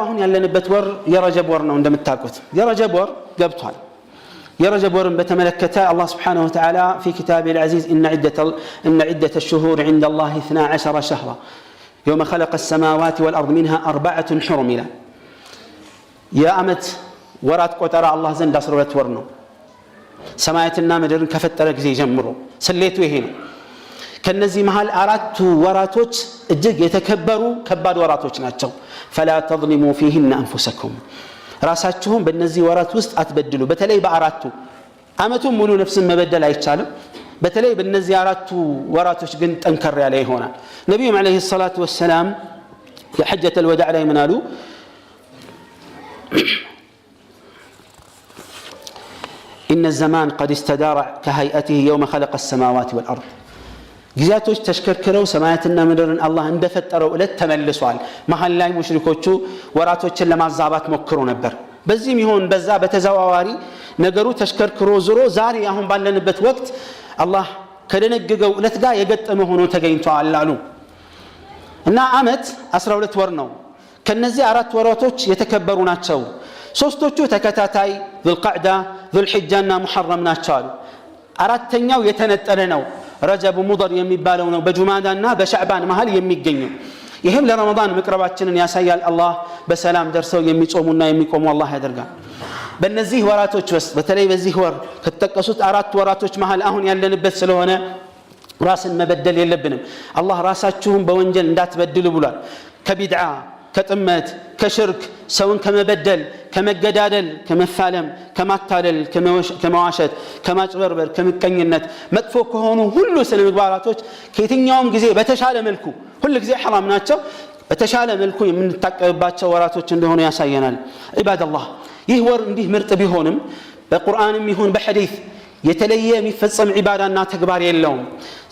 አሁን ያለንበት ወር የረጀብ ወር ነው እንደምታውቁት የረጀብ ወር ገብቷል የረጀብ ወርን በተመለከተ አላህ Subhanahu Wa Ta'ala في كتابه العزيز إن عدة الشهور عند الله 12 شهرا يوم خلق السماوات والأرض منها 4 حرم إلى يا أمت ورات قطر الله زند أسرة ورنو سمايتنا مدرن كفتر ጊዜ ጀምሮ ስሌቱ ይሄ ነው ከነዚህ መሃል አራቱ ወራቶች እጅግ የተከበሩ ከባድ ወራቶች ናቸው فلا تظلموا فيهن انفسكم ራሳችሁን በእነዚህ ወራት ውስጥ አትበድሉ በተለይ በአራቱ አመቱን ሙሉ ነፍስን መበደል አይቻልም በተለይ በእነዚህ አራቱ ወራቶች ግን ጠንከር ያለ ይሆናል ነብዩ አለይሂ ሰላቱ ወሰለም የሐጀተ الوداع ላይ ምን አሉ إن الزمان قد استدار كهيئته يوم خلق السماوات والأرض ጊዜያቶች ተሽከርከረው ሰማያትና ምድርን አላህ እንደፈጠረው እለት ተመልሷል መሐል ላይ ሙሽሪኮቹ ወራቶችን ለማዛባት ሞክሮ ነበር በዚህም ይሆን በዛ በተዛዋዋሪ ነገሩ ተሽከርከሮ ዞሮ ዛሬ አሁን ባለንበት ወቅት አላህ ከደነገገው እለት ጋር የገጠመ ሆኖ ተገኝቷል አሉ እና አመት 12 ወር ነው ከነዚህ አራት ወራቶች የተከበሩ ናቸው ሶስቶቹ ተከታታይ ዙልቃዕዳ ዙልሂጃና ሙሐረም ናቸው አሉ አራተኛው የተነጠለ ነው ረጀብ ሙደር የሚባለው ነው በጁማዳና በሻዕባን መሃል የሚገኘው ይሄም ለረመዳን መቅረባችንን ያሳያል አላህ በሰላም ደርሰው የሚጾሙና የሚቆሙ አላህ ያደርጋል በእነዚህ ወራቶች ውስጥ በተለይ በዚህ ወር ከተጠቀሱት አራት ወራቶች መሃል አሁን ያለንበት ስለሆነ ራስን መበደል የለብንም አላህ ራሳችሁን በወንጀል እንዳትበድሉ ብሏል ከቢድዓ ከጥመት ከሽርክ ሰውን ከመበደል ከመገዳደል ከመፋለም ከማታለል ከመዋሸት ከማጭበርበር ከመቀኝነት መጥፎ ከሆኑ ሁሉ ስነ ምግባራቶች ከየትኛውም ጊዜ በተሻለ መልኩ ሁሉ ጊዜ حرام ናቸው በተሻለ መልኩ የምንታቀብባቸው ወራቶች እንደሆነ ያሳየናል ኢባደላህ ይህ ወር እንዲህ ምርጥ ቢሆንም በቁርአንም ይሁን በሐዲስ የተለየ የሚፈጸም ዒባዳና ተግባር የለውም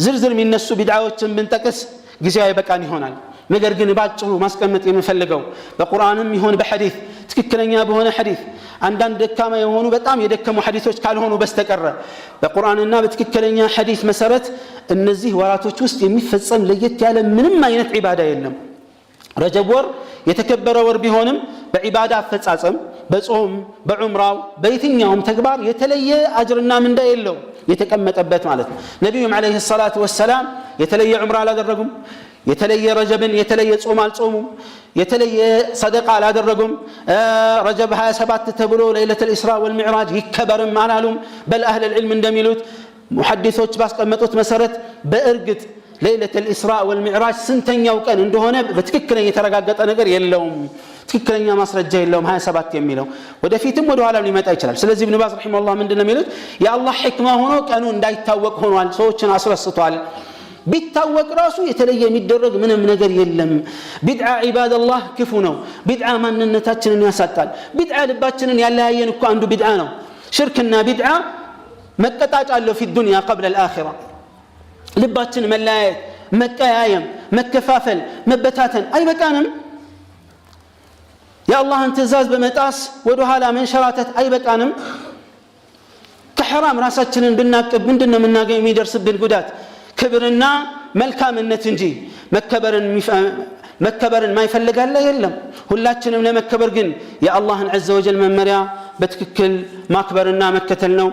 ዝርዝር የሚነሱ ቢድዓዎችን ብንጠቅስ ጊዜው አይበቃን ይሆናል ነገር ግን ባጭሩ ማስቀመጥ የምፈልገው በቁርአንም ይሁን በሐዲስ ትክክለኛ በሆነ ሐዲስ አንዳንድ ደካማ የሆኑ በጣም የደከሙ ሐዲሶች ካልሆኑ በስተቀር በቁርአንና በትክክለኛ ሐዲስ መሰረት እነዚህ ወራቶች ውስጥ የሚፈጸም ለየት ያለ ምንም አይነት ዒባዳ የለም ረጀብ ወር የተከበረ ወር ቢሆንም በዒባዳ አፈጻጸም በጾም በዑምራው በየትኛውም ተግባር የተለየ አጅርና ምንዳ የለው የተቀመጠበት ማለት ነው ነብዩ አለይሂ ሰላቱ ወሰለም የተለየ ዑምራ አላደረጉም የተለየ ረጀብን የተለየ ጾም አልጾሙም የተለየ ሰደቃ አላደረጉም ረጀብ 27 ተብሎ ለይለቱል ኢስራ ወልሚዕራጅ ይከበርም አላሉም በል አህለ العلم እንደሚሉት ሙሐዲሶች ባስቀመጡት መሰረት በእርግጥ ለይለቱል ኢስራ ወልሚዕራጅ ስንተኛው ቀን እንደሆነ በትክክለኛ የተረጋገጠ ነገር የለውም ትክክለኛ ማስረጃ የለውም 27 የሚለው ወደፊትም ወደ ኋላም ሊመጣ ይችላል ስለዚህ ኢብኑ ባዝ ረሂመሁላህ ምንድነው የሚሉት የአላህ ህክማ ሆኖ ቀኑ እንዳይታወቅ ሆኗል ሰዎችን አስረስቷል ቢታወቅ ራሱ የተለየ የሚደረግ ምንም ነገር የለም ቢድዓ ዒባደላህ ክፉ ነው ቢድዓ ማንነታችንን ያሳጣል ቢድዓ ልባችንን ያለያየን እኮ አንዱ ቢድዓ ነው ሽርክና ቢድዓ መቀጣጫ አለው في الدنيا قبل الاخره ልባችን መለያየት መቀያየም መከፋፈል መበታተን አይበቃንም የአላህን ትእዛዝ በመጣስ ወደ ኋላ መንሸራተት አይበቃንም ከሐራም ራሳችንን ብናቀብ ምንድነው የምናገኘው የሚደርስብን ጉዳት ክብርና መልካምነት እንጂ መከበርን ማይፈልጋለ የለም ሁላችንም ለመከበር ግን የአላህን عز وجل መመሪያ በትክክል ማክበርና መከተል ነው